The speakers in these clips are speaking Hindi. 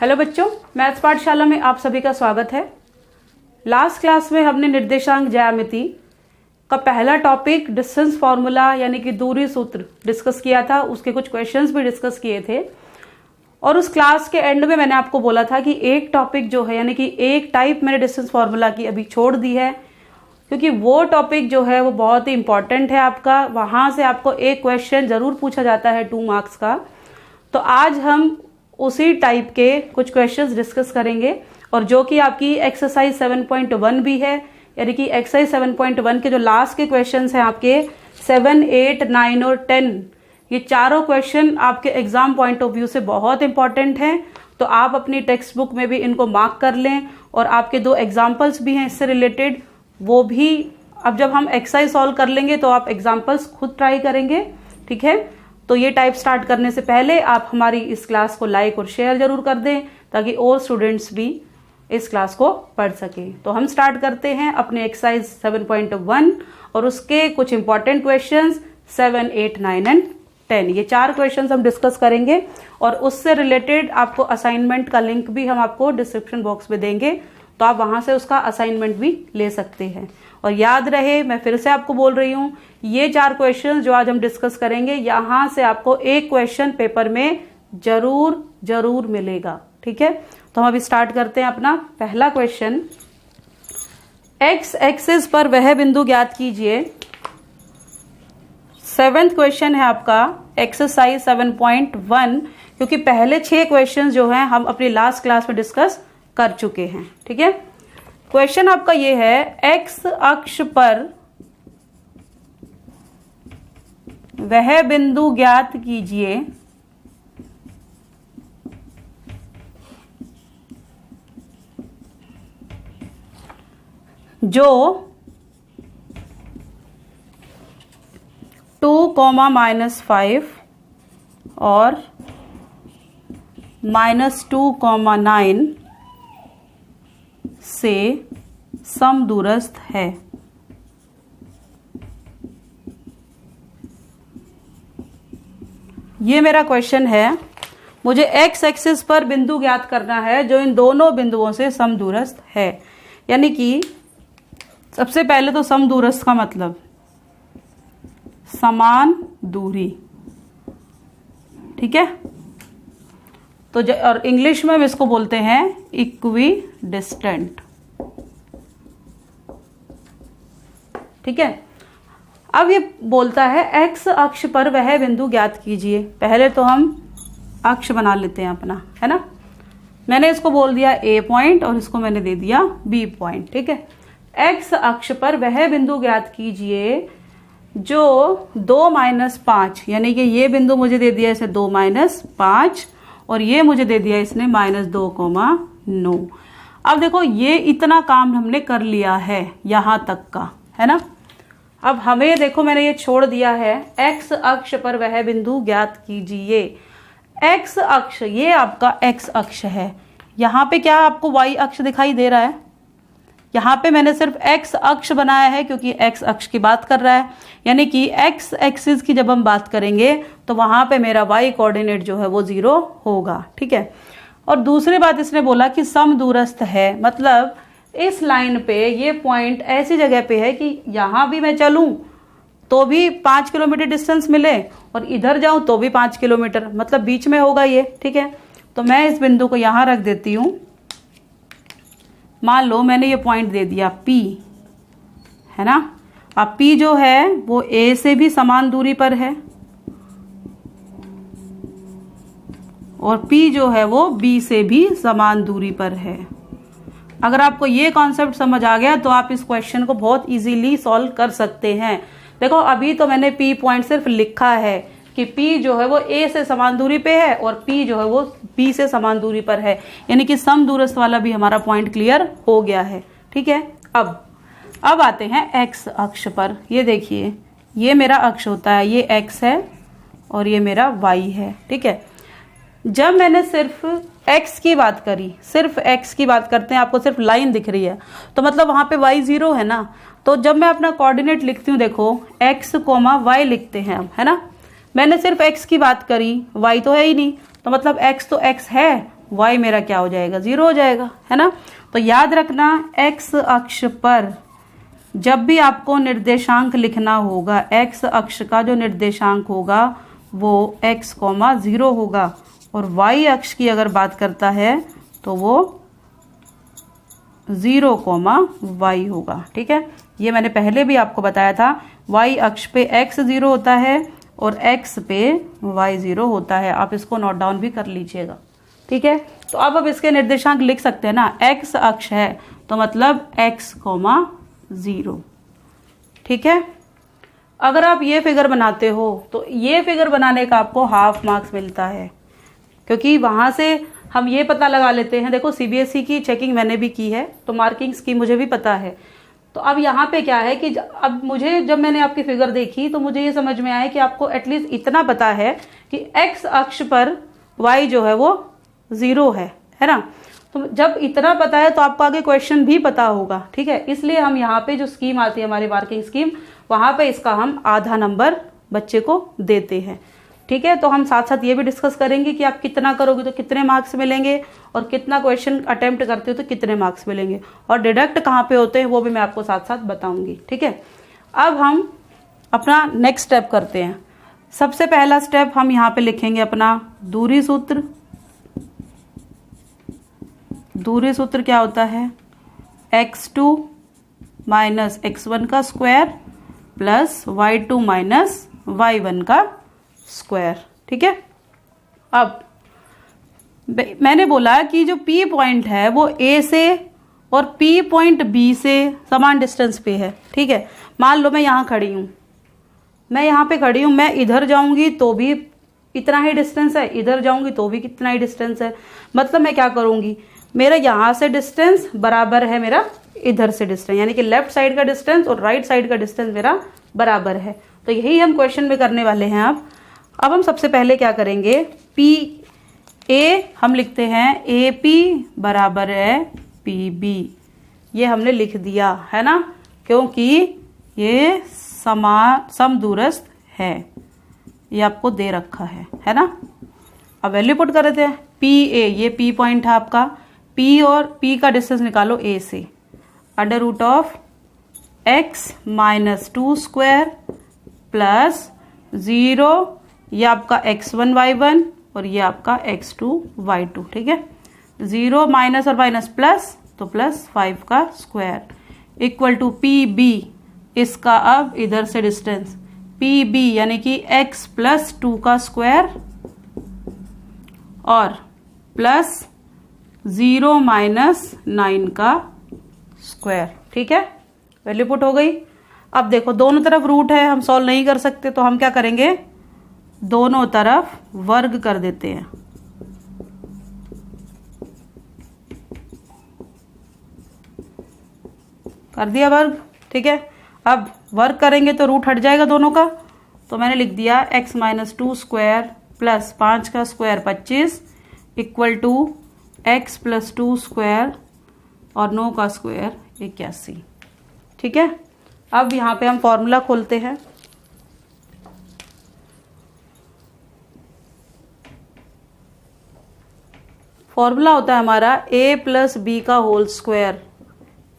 हेलो बच्चों, मैथ्स पाठशाला में आप सभी का स्वागत है। लास्ट क्लास में हमने निर्देशांक ज्यामिति का पहला टॉपिक डिस्टेंस फॉर्मूला यानी कि दूरी सूत्र डिस्कस किया था। उसके कुछ क्वेश्चंस भी डिस्कस किए थे और उस क्लास के एंड में मैंने आपको बोला था कि एक टॉपिक जो है यानी कि एक टाइप मैंने डिस्टेंस फॉर्मूला की अभी छोड़ दी है, क्योंकि वो टॉपिक जो है वो बहुत ही इंपॉर्टेंट है आपका। वहां से आपको एक क्वेश्चन जरूर पूछा जाता है 2 मार्क्स का। तो आज हम उसी टाइप के कुछ क्वेश्चंस डिस्कस करेंगे और जो कि आपकी एक्सरसाइज 7.1 भी है, यानी कि एक्सरसाइज 7.1 के जो लास्ट के क्वेश्चंस हैं आपके 7, 8, 9 और 10, ये चारों क्वेश्चन आपके एग्जाम पॉइंट ऑफ व्यू से बहुत इंपॉर्टेंट हैं। तो आप अपनी टेक्स्ट बुक में भी इनको मार्क कर लें और आपके 2 एग्जाम्पल्स भी हैं इससे रिलेटेड, वो भी अब जब हम एक्सरसाइज सॉल्व कर लेंगे तो आप एग्जाम्पल्स खुद ट्राई करेंगे, ठीक है। तो ये टाइप स्टार्ट करने से पहले आप हमारी इस क्लास को लाइक और शेयर जरूर कर दें ताकि और स्टूडेंट्स भी इस क्लास को पढ़ सकें। तो हम स्टार्ट करते हैं अपने एक्सरसाइज 7.1 और उसके कुछ इंपॉर्टेंट क्वेश्चंस 7, 8, 9 एंड 10। ये 4 क्वेश्चंस हम डिस्कस करेंगे और उससे रिलेटेड आपको असाइनमेंट का लिंक भी हम आपको डिस्क्रिप्शन बॉक्स में देंगे, तो आप वहां से उसका असाइनमेंट भी ले सकते हैं। और याद रहे, मैं फिर से आपको बोल रही हूं, ये 4 क्वेश्चन जो आज हम डिस्कस करेंगे, यहां से आपको एक क्वेश्चन पेपर में जरूर मिलेगा, ठीक है। तो हम अभी स्टार्ट करते हैं अपना पहला क्वेश्चन। एक्स एक्सिस पर वह बिंदु ज्ञात कीजिए। 7th क्वेश्चन है आपका एक्सरसाइज 7.1, क्योंकि पहले 6 क्वेश्चन जो हैं हम अपनी लास्ट क्लास में डिस्कस कर चुके हैं, ठीक है। क्वेश्चन आपका ये है, एक्स अक्ष पर वह बिंदु ज्ञात कीजिए जो 2, -5 और -2, 9 से समदूरस्थ है। ये मेरा क्वेश्चन है। मुझे एक्स एक्सिस पर बिंदु ज्ञात करना है जो इन दोनों बिंदुओं से समदूरस्थ है। यानी कि सबसे पहले तो समदूरस्थ का मतलब समान दूरी, ठीक है। तो और इंग्लिश में हम इसको बोलते हैं इक्वी डिस्टेंट, ठीक है। अब ये बोलता है एक्स अक्ष पर वह बिंदु ज्ञात कीजिए। पहले तो हम अक्ष बना लेते हैं अपना, है ना। मैंने इसको बोल दिया ए पॉइंट और इसको मैंने दे दिया बी पॉइंट, ठीक है। एक्स अक्ष पर वह बिंदु ज्ञात कीजिए जो 2, -5, यानी कि ये बिंदु मुझे दे दिया इसे 2, -5 और ये मुझे दे दिया इसने -2, 9। अब देखो ये इतना काम हमने कर लिया है यहां तक का, है ना। अब हमें देखो मैंने ये छोड़ दिया है, एक्स अक्ष पर वह बिंदु ज्ञात कीजिए। एक्स अक्ष, ये आपका एक्स अक्ष है। यहाँ पे क्या आपको वाई अक्ष दिखाई दे रहा है? यहाँ पे मैंने सिर्फ एक्स अक्ष बनाया है क्योंकि एक्स अक्ष की बात कर रहा है, यानी कि एक्स एक्सिस की जब हम बात करेंगे तो वहां पे मेरा वाई कोऑर्डिनेट जो है वो 0 होगा, ठीक है। और दूसरी बात इसने बोला कि समदूरस्थ है, मतलब इस लाइन पे ये पॉइंट ऐसी जगह पे है कि यहां भी मैं चलूं तो भी 5 किलोमीटर डिस्टेंस मिले और इधर जाऊं तो भी 5 किलोमीटर, मतलब बीच में होगा ये, ठीक है। तो मैं इस बिंदु को यहां रख देती हूं। मान लो मैंने ये पॉइंट दे दिया P, है ना। अब P जो है वो A से भी समान दूरी पर है और P जो है वो B से भी समान दूरी पर है। अगर आपको ये कॉन्सेप्ट समझ आ गया तो आप इस क्वेश्चन को बहुत इजीली सॉल्व कर सकते हैं। देखो अभी तो मैंने P पॉइंट सिर्फ लिखा है कि P जो है वो A से समान दूरी पे है और P जो है वो B से समान दूरी पर है, यानी कि समदूरस्थ वाला भी हमारा पॉइंट क्लियर हो गया है, ठीक है। अब आते हैं एक्स अक्ष पर। ये देखिए, ये मेरा अक्ष होता है, ये एक्स है और ये मेरा वाई है, ठीक है। जब मैंने सिर्फ एक्स की बात करी, सिर्फ एक्स की बात करते हैं, आपको सिर्फ लाइन दिख रही है तो मतलब वहां पे वाई 0 है ना। तो जब मैं अपना कोऑर्डिनेट लिखती हूँ, देखो एक्स, वाई लिखते हैं हम, है ना। मैंने सिर्फ x की बात करी, y तो है ही नहीं, तो मतलब x तो x है, y मेरा क्या हो जाएगा, 0 हो जाएगा, है ना। तो याद रखना x अक्ष पर जब भी आपको निर्देशांक लिखना होगा, x अक्ष का जो निर्देशांक होगा वो x, 0 होगा, और y अक्ष की अगर बात करता है तो वो 0, y होगा। ठीक है, ये मैंने पहले भी आपको बताया था, y अक्ष पे x 0 होता है और x पे y 0 होता है। आप इसको नोट डाउन भी कर लीजिएगा। ठीक है, तो अब इसके निर्देशांक लिख सकते हैं ना, x अक्ष है तो मतलब x, 0। ठीक है, अगर आप ये फिगर बनाते हो तो ये फिगर बनाने का आपको हाफ मार्क्स मिलता है, क्योंकि वहां से हम ये पता लगा लेते हैं। देखो सीबीएसई की चेकिंग मैंने भी की है तो मार्किंग स्कीम मुझे भी पता है। तो अब यहाँ पे क्या है कि अब मुझे, जब मैंने आपकी फिगर देखी तो मुझे ये समझ में आया कि आपको एटलीस्ट इतना पता है कि x अक्ष पर y जो है वो 0 है ना। तो जब इतना पता है तो आपको आगे क्वेश्चन भी पता होगा। ठीक है, इसलिए हम यहाँ पे जो स्कीम आती है हमारी मार्किंग स्कीम, वहां पे इसका हम आधा नंबर बच्चे को देते हैं। ठीक है, तो हम साथ साथ ये भी डिस्कस करेंगे कि आप कितना करोगे तो कितने मार्क्स मिलेंगे, और कितना क्वेश्चन अटेम्प्ट करते हो तो कितने मार्क्स मिलेंगे, और डिडक्ट कहाँ पे होते हैं वो भी मैं आपको साथ साथ बताऊंगी। ठीक है, अब हम अपना नेक्स्ट स्टेप करते हैं। सबसे पहला स्टेप हम यहाँ पे लिखेंगे अपना दूरी सूत्र। दूरी सूत्र क्या होता है, x2 माइनस x1 का square plus y2 minus y1 का स्क्वायर। ठीक है, अब मैंने बोला कि जो P पॉइंट है वो A से और P पॉइंट B से समान डिस्टेंस पे है। ठीक है, मान लो मैं यहाँ खड़ी हूँ, मैं इधर जाऊंगी तो भी इतना ही डिस्टेंस है, इधर जाऊंगी तो भी कितना ही डिस्टेंस है। मतलब मैं क्या करूंगी, मेरा यहाँ से डिस्टेंस बराबर है मेरा इधर से डिस्टेंस, यानी कि लेफ्ट साइड का डिस्टेंस और राइट साइड का डिस्टेंस मेरा बराबर है। तो यही हम क्वेश्चन में करने वाले हैं। अब हम सबसे पहले क्या करेंगे, पी ए हम लिखते हैं ए पी बराबर है पी बी, ये हमने लिख दिया है ना, क्योंकि ये समदूरस्थ है, ये आपको दे रखा है ना। अब वैल्यू पुट कर देते हैं, पी ए, ये पी पॉइंट है आपका, पी और पी का डिस्टेंस निकालो ए से, under root of x minus 2 square plus 0, ये आपका x1 y1 और ये आपका x2 y2। ठीक है, 0 माइनस और माइनस प्लस, तो प्लस 5 का square equal to P B, इसका अब इधर से डिस्टेंस पी बी यानी कि x प्लस 2 का स्क्वायर और प्लस 0 माइनस 9 का स्क्वायर। ठीक है, वैल्यू पुट हो गई। अब देखो दोनों तरफ रूट है, हम सॉल्व नहीं कर सकते तो हम क्या करेंगे, दोनों तरफ वर्ग कर देते हैं। कर दिया वर्ग। ठीक है, अब वर्ग करेंगे तो रूट हट जाएगा दोनों का, तो मैंने लिख दिया x माइनस 2 स्क्वायर प्लस 5 का square 25 equal to x plus 2 square और 9 का स्क्वायर 81। ठीक है, अब यहाँ पे हम फॉर्मूला खोलते हैं। फॉर्मूला होता है हमारा a प्लस बी का whole square,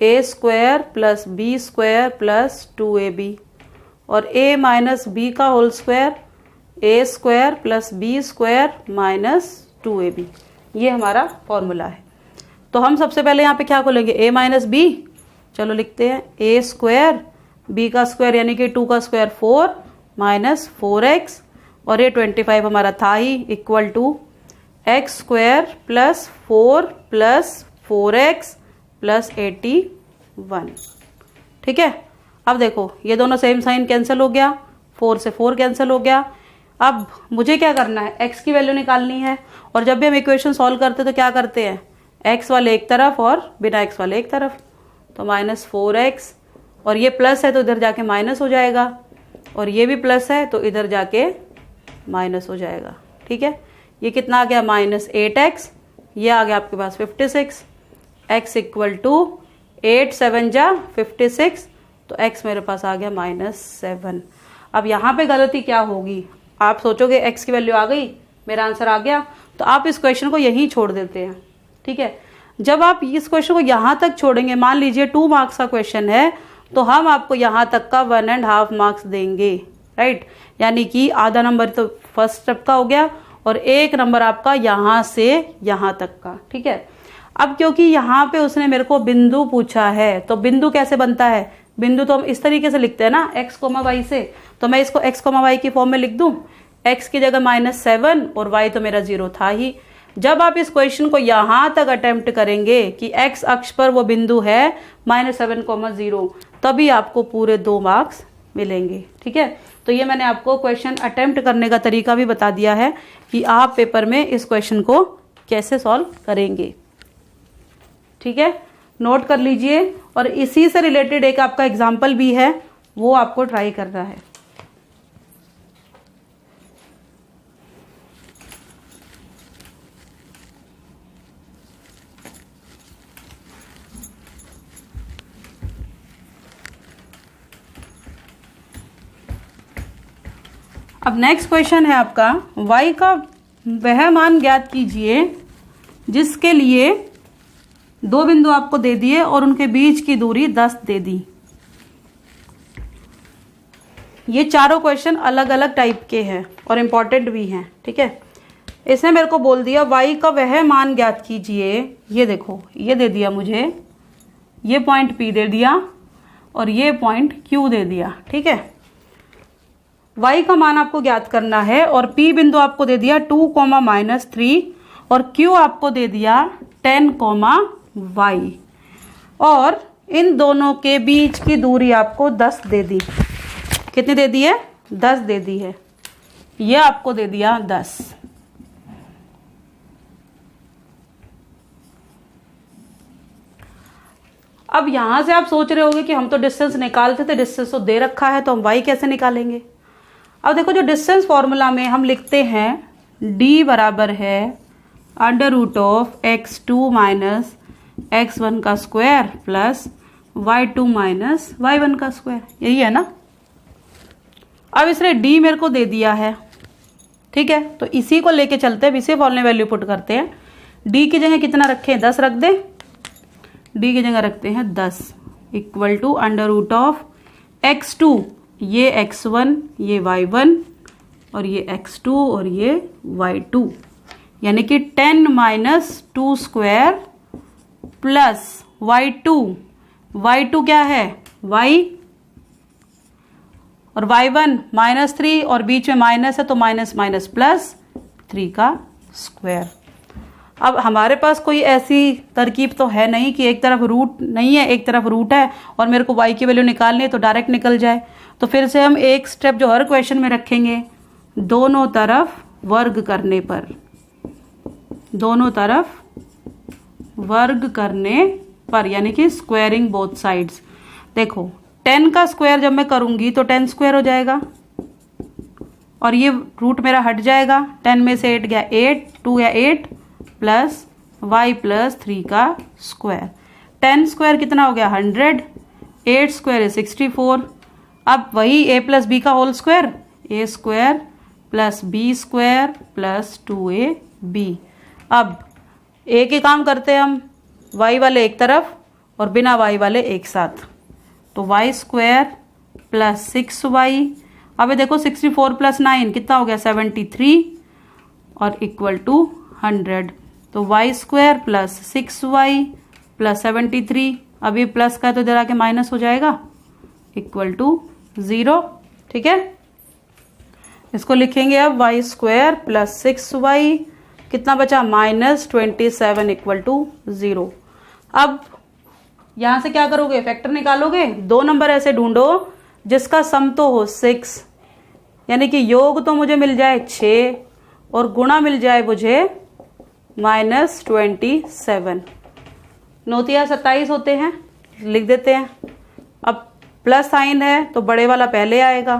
A square plus B square plus 2ab, और a माइनस बी का whole square, A square plus B square minus 2ab, ये हमारा फॉर्मूला है। तो हम सबसे पहले यहाँ पे क्या खोलेंगे, a माइनस बी, चलो लिखते हैं a स्क्वायर, b का स्क्वायर यानी कि 2 का स्क्वायर 4 माइनस 4x, और ये 25 हमारा था ही, equal to X square plus 4 plus 4x plus 81। ठीक है, अब देखो ये दोनों सेम साइन कैंसिल हो गया, 4 से 4 कैंसिल हो गया। अब मुझे क्या करना है, x की वैल्यू निकालनी है, और जब भी हम इक्वेशन सॉल्व करते तो क्या करते हैं, x वाले एक तरफ और बिना x वाले एक तरफ, तो माइनस 4x, और ये प्लस है तो इधर जाके माइनस हो जाएगा, और ये भी प्लस है तो इधर जाके माइनस हो जाएगा। ठीक है, ये कितना आ गया, माइनस 8x, ये आ गया आपके पास 56, x इक्वल टू 8 7 जा 56, तो x मेरे पास आ गया -7। अब यहाँ पे गलती क्या होगी, आप सोचोगे x की वैल्यू आ गई, मेरा आंसर आ गया, तो आप इस क्वेश्चन को यहीं छोड़ देते हैं। ठीक है, जब आप इस क्वेश्चन को यहाँ तक छोड़ेंगे, मान लीजिए 2 मार्क्स का क्वेश्चन है, तो हम आपको यहाँ तक का 1.5 मार्क्स देंगे, राइट। यानी कि आधा नंबर तो फर्स्ट स्टेप का हो गया और 1 नंबर आपका यहाँ से यहाँ तक का। ठीक है, अब क्योंकि यहाँ पे उसने मेरे को बिंदु पूछा है, तो बिंदु कैसे बनता है, बिंदु तो हम इस तरीके से लिखते हैं ना, x, y से। तो मैं इसको x, y की फॉर्म में लिख दूं, x की जगह -7 और y तो मेरा 0 था ही। जब आप इस क्वेश्चन को यहां तक अटेम्प्ट करेंगे कि x अक्ष पर वो बिंदु है -7, 0, तभी आपको पूरे 2 मार्क्स मिलेंगे। ठीक है, तो ये मैंने आपको क्वेश्चन अटेम्प्ट करने का तरीका भी बता दिया है कि आप पेपर में इस क्वेश्चन को कैसे सॉल्व करेंगे। ठीक है, नोट कर लीजिए। और इसी से रिलेटेड एक आपका एग्जाम्पल भी है, वो आपको ट्राई करना है। अब नेक्स्ट क्वेश्चन है आपका, y का वह मान ज्ञात कीजिए जिसके लिए 2 बिंदु आपको दे दिए और उनके बीच की दूरी 10 दे दी। ये चारों क्वेश्चन अलग अलग टाइप के हैं और इम्पॉर्टेंट भी हैं। ठीक है, इसने मेरे को बोल दिया y का वह मान ज्ञात कीजिए। ये देखो, ये दे दिया मुझे, ये पॉइंट P दे दिया और ये पॉइंट Q दे दिया। ठीक है, y का मान आपको ज्ञात करना है और P बिंदु आपको दे दिया 2, -3 और Q आपको दे दिया 10, y और इन दोनों के बीच की दूरी आपको 10 दे दी। कितनी दे दी है? 10 दे दी है। ये आपको दे दिया 10। अब यहां से आप सोच रहे होंगे कि हम तो डिस्टेंस निकालते थे, डिस्टेंस तो दे रखा है, तो हम y कैसे निकालेंगे। अब देखो, जो डिस्टेंस फॉर्मूला में हम लिखते हैं d बराबर है √x2 - x1 का स्क्वायर प्लस y2 - y1 का स्क्वायर, यही है ना। अब इसने d मेरे को दे दिया है। ठीक है, तो इसी को लेके चलते हैं, इसी फॉर्मूले वैल्यू पुट करते हैं। d की जगह कितना रखें? 10 रख दें। d की जगह रखते हैं 10 इक्वल टू √x2, ये x1, ये y1 और ये x2 और ये y2, यानी कि 10 - 2 स्क्वायर प्लस y2 क्या है? y और y1 -3 और बीच में माइनस है तो माइनस प्लस 3 का स्क्वायर। अब हमारे पास कोई ऐसी तरकीब तो है नहीं कि एक तरफ रूट नहीं है, एक तरफ रूट है और मेरे को y की वैल्यू निकालनी है तो डायरेक्ट निकल जाए। तो फिर से हम एक स्टेप जो हर क्वेश्चन में रखेंगे, दोनों तरफ वर्ग करने पर, दोनों तरफ वर्ग करने पर, यानी कि स्क्वायरिंग बोथ साइड्स। देखो, 10 का स्क्वायर जब मैं करूंगी तो 10 स्क्वायर हो जाएगा और ये रूट मेरा हट जाएगा। 10 में से 8 गया 8, 2 गया 8 प्लस y प्लस 3 का स्क्वायर। 10 स्क्वायर कितना हो गया? 100। 8 स्क्वायर है 64। अब वही a प्लस b का whole square, a square plus b square plus 2ab। अब a के काम करते हैं हम, y वाले एक तरफ और बिना y वाले एक साथ, तो y स्क्वायर प्लस 6y। अब ये देखो 64 प्लस 9 कितना हो गया? 73 और इक्वल टू 100, तो y square plus 6y plus 73। अब ये प्लस का तो इधर आके माइनस हो जाएगा, इक्वल टू 0। ठीक है, इसको लिखेंगे अब y स्क्वायर प्लस 6y, कितना बचा? -27 इक्वल टू 0। अब यहां से क्या करोगे? फैक्टर निकालोगे। 2 नंबर ऐसे ढूंढो जिसका सम तो हो 6, यानी कि योग तो मुझे मिल जाए 6 और गुणा मिल जाए मुझे -27। नोतिया 27 होते हैं, लिख देते हैं। अब प्लस साइन है तो बड़े वाला पहले आएगा,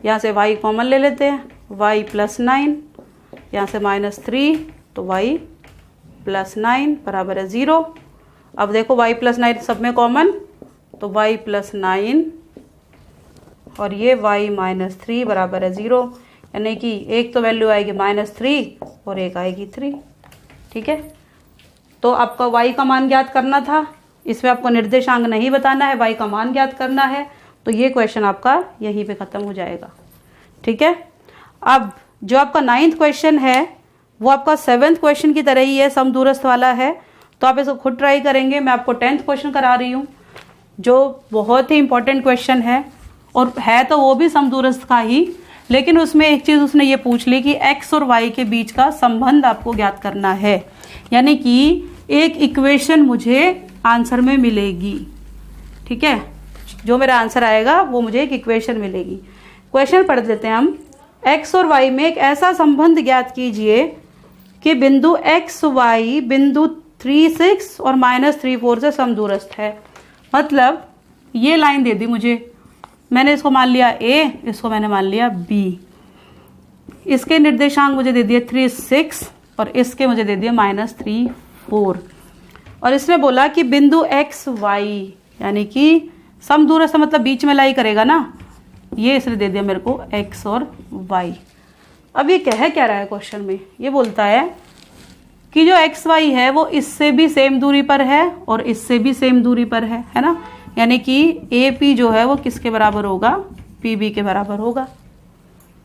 यहां से y कॉमन ले लेते हैं, y प्लस 9, यहां से -3 तो y प्लस 9 बराबर है 0। अब देखो y प्लस 9 सब में कॉमन, तो y प्लस 9 और ये y -3 बराबर है 0। यानी कि एक तो वैल्यू आएगी -3 और एक आएगी 3। ठीक है, तो आपका y का मान ज्ञात करना था, इसमें आपको निर्देशांक नहीं बताना है, y का मान ज्ञात करना है। तो ये क्वेश्चन आपका यहीं पे खत्म हो जाएगा। ठीक है, अब जो आपका 9th क्वेश्चन है वो आपका 7th क्वेश्चन की तरह ही है, समदूरस्थ वाला है, तो आप इसको खुद ट्राई करेंगे। मैं आपको 10th क्वेश्चन करा रही हूँ जो बहुत ही इंपॉर्टेंट क्वेश्चन है, और है तो वो भी समदूरस्थ का ही, लेकिन उसमें एक चीज़ उसने ये पूछ ली कि x और y के बीच का संबंध आपको ज्ञात करना है, यानी कि एक इक्वेशन मुझे आंसर में मिलेगी। ठीक है, जो मेरा आंसर आएगा वो मुझे एक इक्वेशन मिलेगी। क्वेश्चन पढ़ लेते हैं हम। x और y में एक ऐसा संबंध ज्ञात कीजिए कि बिंदु x y बिंदु 3 6 और -3 4 से समदूरस्थ है। मतलब ये लाइन दे दी मुझे, मैंने इसको मान लिया A, इसको मैंने मान लिया B। इसके निर्देशांक मुझे दे दिए 3 6 और इसके मुझे दे दिए -3 4। और इसने बोला कि बिंदु x y यानी कि समदूरस्थ मतलब बीच में लाई करेगा ना, ये इसने दे दिया मेरे को x और y। अब ये कह क्या रहा है क्वेश्चन में, ये बोलता है कि जो x y है वो इससे भी सेम दूरी पर है और इससे भी सेम दूरी पर है ना, यानी कि AP जो है वो किसके बराबर होगा, PB के बराबर होगा।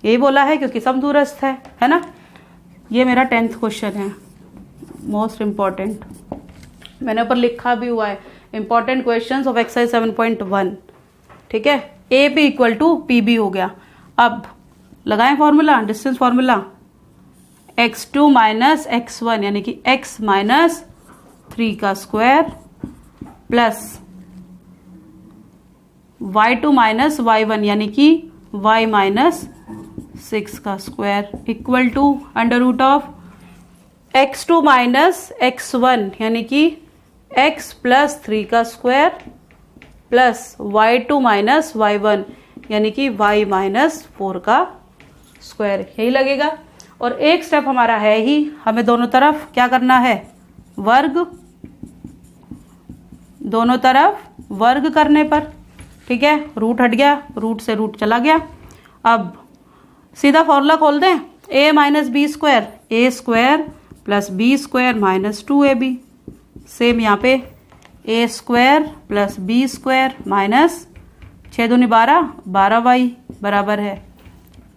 ये बोला है क्योंकि समदूरस्थ है ना। ये मेरा 10th क्वेश्चन है, मोस्ट इम्पॉर्टेंट, मैंने ऊपर लिखा भी हुआ है, इंपॉर्टेंट क्वेश्चंस ऑफ एक्सरसाइज 7.1। ठीक है, AP = PB हो गया। अब लगाएं formula, distance formula, x2 - x1 यानी कि x - 3 का स्क्वायर प्लस y2 - y1 यानी कि y - 6 का square equal to √ x2 - x1 यानी कि x + 3 का स्क्वायर प्लस y2 - y1 यानी कि y - 4 का स्क्वायर, यही लगेगा। और एक स्टेप हमारा है ही, हमें दोनों तरफ क्या करना है, वर्ग, दोनों तरफ वर्ग करने पर। ठीक है, रूट हट गया, रूट से रूट चला गया। अब सीधा फॉर्मूला खोल दें, a - b square, a square plus b square -2ab। Same यहाँ पे a square plus b square minus 6 दूनी 12, 12y बराबर है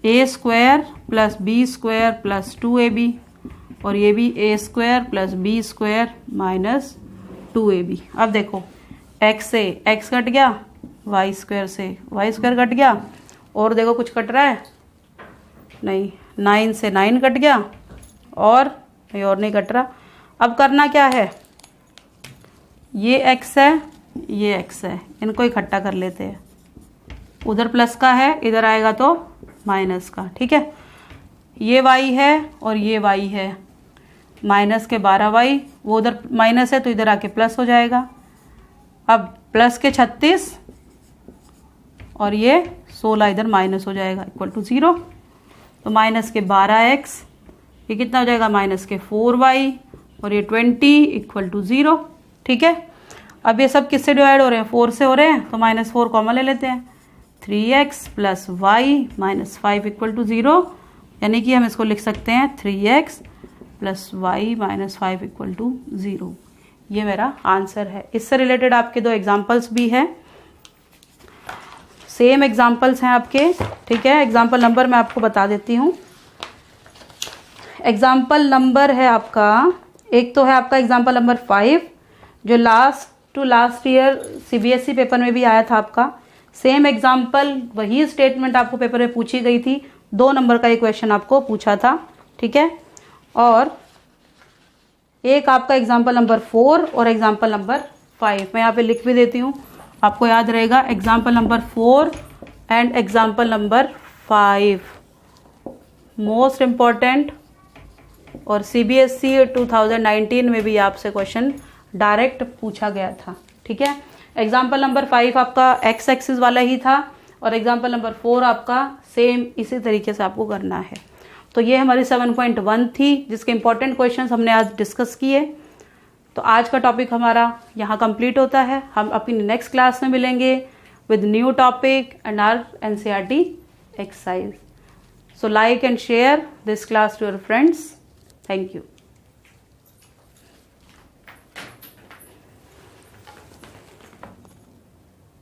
a square plus b square plus 2ab, और ये भी a square plus b square -2ab। अब देखो x से x कट गया, y स्क्वायर से y स्क्वायर कट गया, और देखो कुछ कट रहा है नहीं, 9 से 9 कट गया, और नहीं कट रहा। अब करना क्या है, ये x है, ये x है, इनको इकट्ठा कर लेते हैं। उधर प्लस का है, इधर आएगा तो माइनस का। ठीक है, ये y है और ये y है, माइनस के 12y, वो उधर माइनस है तो इधर आके प्लस हो जाएगा। अब प्लस के 36 और ये 16 इधर माइनस हो जाएगा इक्वल टू 0। तो माइनस के 12x, ये कितना हो जाएगा, माइनस के 4y, और ये 20 इक्वल टू 0। ठीक है, अब ये सब किससे डिवाइड हो रहे हैं, 4 से हो रहे हैं, तो -4 कॉमन ले लेते हैं। 3x plus y -5 equal to 0, यानी कि हम इसको लिख सकते हैं 3x plus y -5 equal to 0। ये मेरा आंसर है। इससे रिलेटेड आपके 2 एग्जाम्पल्स भी हैं, सेम एग्जाम्पल्स हैं आपके। ठीक है, एग्जाम्पल नंबर मैं आपको बता देती हूँ। एग्जाम्पल नंबर है आपका, एक तो है आपका एग्जाम्पल नंबर 5 जो लास्ट ईयर CBSE पेपर में भी आया था आपका। सेम एग्जाम्पल, वही स्टेटमेंट आपको पेपर में पूछी गई थी, 2 नंबर का ये क्वेश्चन आपको पूछा था। ठीक है, और एक आपका एग्जाम्पल नंबर 4 और एग्जाम्पल नंबर 5, मैं यहाँ पे लिख भी देती हूँ, आपको याद रहेगा। Example number 4 and example number 5 most important, और CBSE 2019 में भी आपसे क्वेश्चन डायरेक्ट पूछा गया था। ठीक है, एग्जाम्पल नंबर 5 आपका x एक्सिस वाला ही था, और एग्जाम्पल नंबर 4 आपका सेम इसी तरीके से आपको करना है। तो ये हमारी 7.1 थी, जिसके इंपॉर्टेंट क्वेश्चंस हमने आज डिस्कस किए। तो आज का टॉपिक हमारा यहाँ कंप्लीट होता है। हम अपनी नेक्स्ट क्लास में मिलेंगे with new topic and our NCERT exercise. So like and share this class to your friends. Thank you.